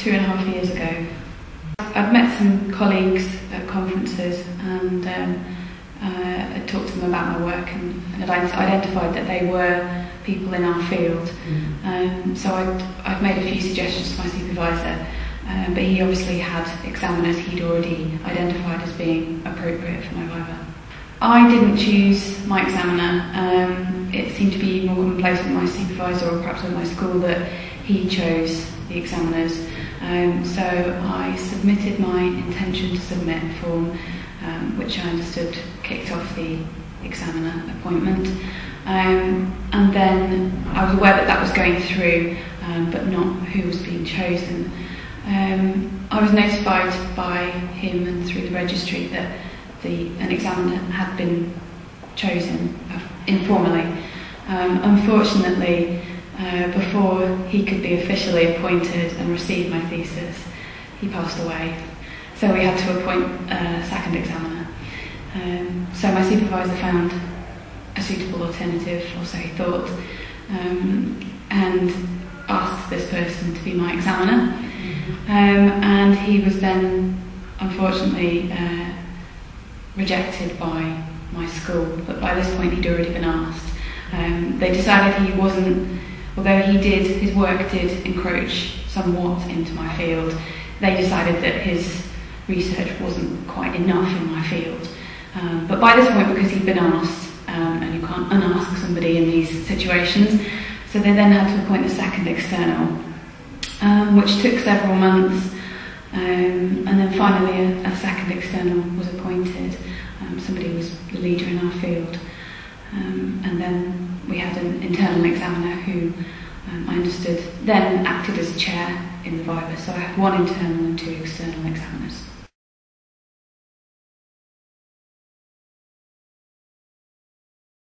2.5 years ago. I'd met some colleagues at conferences and I talked to them about my work and I'd identified that they were people in our field. So I'd made a few suggestions to my supervisor, but he obviously had examiners he'd already identified as being appropriate for my Viva. I didn't choose my examiner. It seemed to be more commonplace with my supervisor or perhaps with my school that he chose the examiners. So I submitted my intention to submit form, which I understood kicked off the examiner appointment. And then I was aware that that was going through, but not who was being chosen. I was notified by him and through the registry that an examiner had been chosen informally. Unfortunately, before he could be officially appointed and receive my thesis, he passed away. So we had to appoint a second examiner. So my supervisor found a suitable alternative, or so he thought, and asked this person to be my examiner. And he was then, unfortunately, rejected by my school, but by this point he'd already been asked. They decided he wasn't, although his work did encroach somewhat into my field, they decided that his research wasn't quite enough in my field. But by this point, because he'd been asked, and you can't unask somebody in these situations, so they then had to appoint a second external, which took several months, and then finally a second external was appointed. Somebody was the leader in our field, and then we had an internal examiner who I understood then acted as chair in the Viva, so I had one internal and two external examiners.